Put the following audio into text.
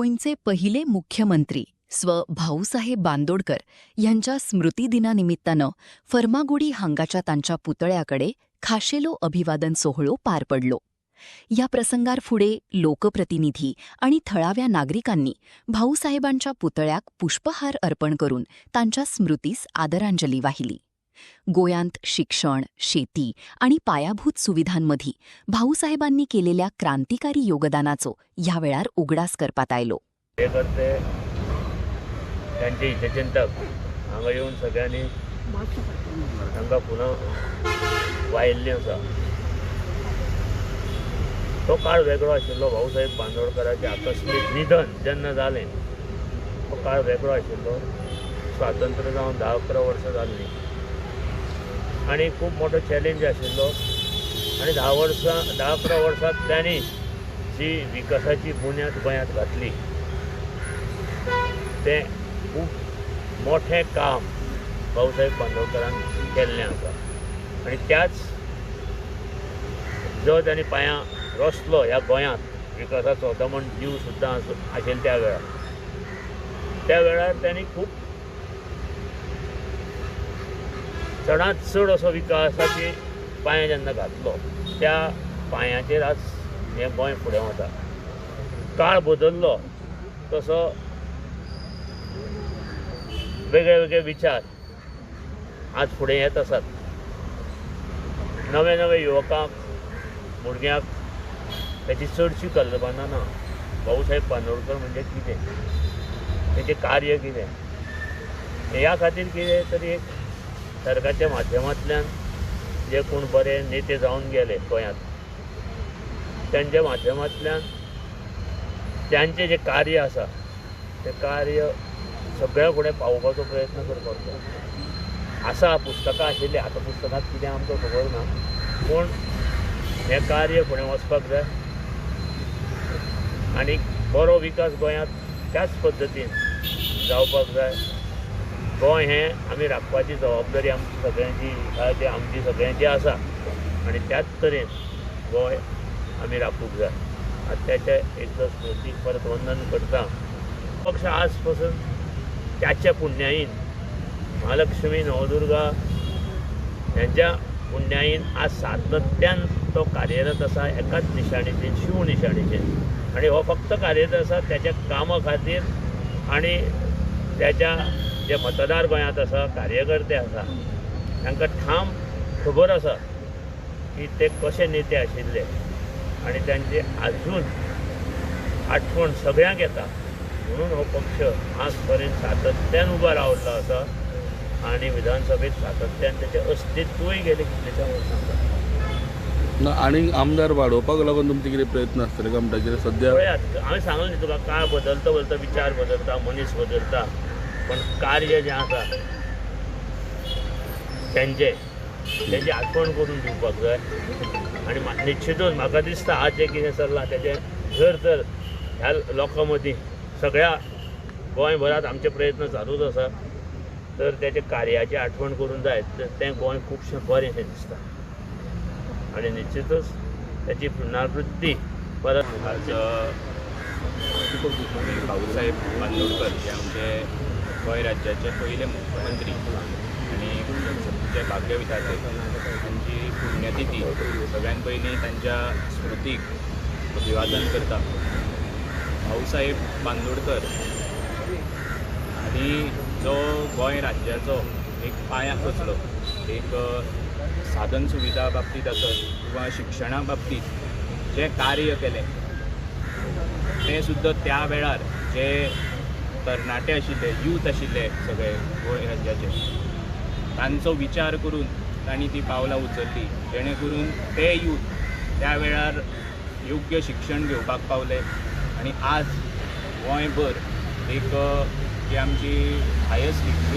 गोंयचे पहिले मुख्यमंत्री स्व भाऊसाहेब बांदोडकर यांच्या स्मृतिदिनानिमित्तानं फर्मागुडी हांगाच्या तांच्या पुतळ्याकडे खाशेलो अभिवादन सोहळो पार पडलो. या प्रसंगार फुडे लोकप्रतिनिधी आणि थळाव्या नागरिकांनी भाऊसाहेबांच्या पुतळ्याक पुष्पहार अर्पण करून तांच्या स्मृतीस आदरांजली वाहिली. गोयांत शिक्षण, शेती आणि पायाभूत सुविधांमधी भाऊसाहेबांनी केलेल्या क्रांतिकारी योगदानाचो ह्या वेळार उगडास करपात आयलो. त्यांचे हितचिंतक हांगा येवन सगळ्यांनी तांकां पुनः वाहिल्लें आसा. तो काळ वेगळो आशिल्लो. भाऊसाहेब बांदोडकराचें आकस्मीक निधन जेन्ना जालें तो काळ वेगळो आशिल्लो. स्वातंत्र्य जावन 10-11 वर्सां जाल्लीं आनी खूब मोठो चॅलेंज आशिल्लो. आनी 10-11 वर्सांत त्यांनी जी विकासाची बुन्याद गोंयांत घातली तें खूब मोठें काम भाऊसाहेब बांदोडकरान केल्लें आसा. आनी त्याच जो त्यांनी पांयां रचलो ह्या गोंयांत विकासाचो तो म्हण जीव सुद्दां आशिल्लो त्या वेळार त्यांनी खूब चडांत चड असो विकासाची पांय जेन्ना घातलो त्या पांयाचेर आज हें गोंय फुडें वता. काळ बदललो तसो वेगळे वेगळे विचार आज फुडें येत आसात. नवे नवे युवकांक भुरग्यांक त्याची चडशी कल्पना ना. भाऊसाहेब बांदोडकर म्हणजे कितें, तेचें कार्य कितें, ह्या खातीर कितें तरी एक सरकारच्या माध्यमांतल्यान जे कोण बरे नेते जावन गेले गोंयांत त्यांच्या माध्यमांतल्यान त्यांचें जें कार्य आसा तें कार्य सगळ्या फुडें पावोवपाचो प्रयत्न करपाचो आसा. पुस्तकां आशिल्लीं, आतां पुस्तकांत कितें आमकां खबर ना, पूण हें कार्य फुडें वचपाक जाय आनी बरो विकास गोंयांत त्याच पद्दतीन जावपाक जाय. गोंय हें आमी राखपाची जबाबदारी आमची सगळ्यांची आमची सगळ्यांची आसा आनी त्याच तरेन गोंय आमी राखूंक जाय. त्याच्या एकदा स्मृतीक परत वंदन करता. पक्ष आज पासून त्याच्या पुण्याईन महालक्ष्मी नवदुर्गा यांच्या पुण्याईन आज सातत्यान तो कार्यरत आसा एकाच निशाणीचेर, शिव निशाणीचेर. आनी हो फक्त कार्यरत आसा त्याच्या कामा खातीर आनी त्याच्या जे मतदार गोंयांत आसा, कार्यकर्ते आसा तांकां ठाम खबर आसा की ते कशे नेते आशिल्ले आनी तांची आजून आठवण सगळ्यांक येता. म्हणून हो पक्ष आज पर्यंत सातत्यान उबा रावल्लो आसा आनी विधानसभेत सातत्यान तेचें अस्तित्वूय गेले कितलेशा वर्सां. आनी आमदार वाडोवपाक लागून तुमचे कितें प्रयत्न आसतले काय म्हणटा सद्या? पळयात, हांवें सांगलें न्ही तुका, काळ बदलता विचार बदलता, मनीस बदलता, पण कार्य जें आसा तेंची आठवण करून दिवपाक जाय. आनी निश्चितूच म्हाका दिसता आज जें कितें चल्लां तेजें जर तर ह्या लोकां मदीं सगळ्या गोंयभरांत आमचे प्रयत्न चालूच आसा तर तेच्या कार्याची आठवण करून जाय तर तें गोंय खुबशें बरें शें दिसता. आनी निश्चितूच त्याची पुनरावृत्ती परत. आज भाऊसाहेब बांदोडकर हे आमचे गोंय राज्याचे पहिले मुख्यमंत्री आनी जे भाग्यविधाते तांची पुण्यतिथी सगळ्यान पयलीं तांच्या स्मृतीक अभिवादन करता. भाऊसाहेब बांदोडकर आनी जो गोंय राज्याचो एक पांयाक रचलो, एक साधन सुविधा बाबतींत आसत किंवा शिक्षणा बाबतींत जे कार्य केलें तें सुद्दां त्या वेळार जे तरणाटे आशिल्ले, यूथ आशिल्ले सगळे गोंय राज्याचे, तांचो विचार करून तांणी ती पावलां उचलली जेणे करून ते यूथ त्या वेळार योग्य शिक्षण घेवपाक पावले. आनी आज गोंयभर एक जी आमची हायस्ट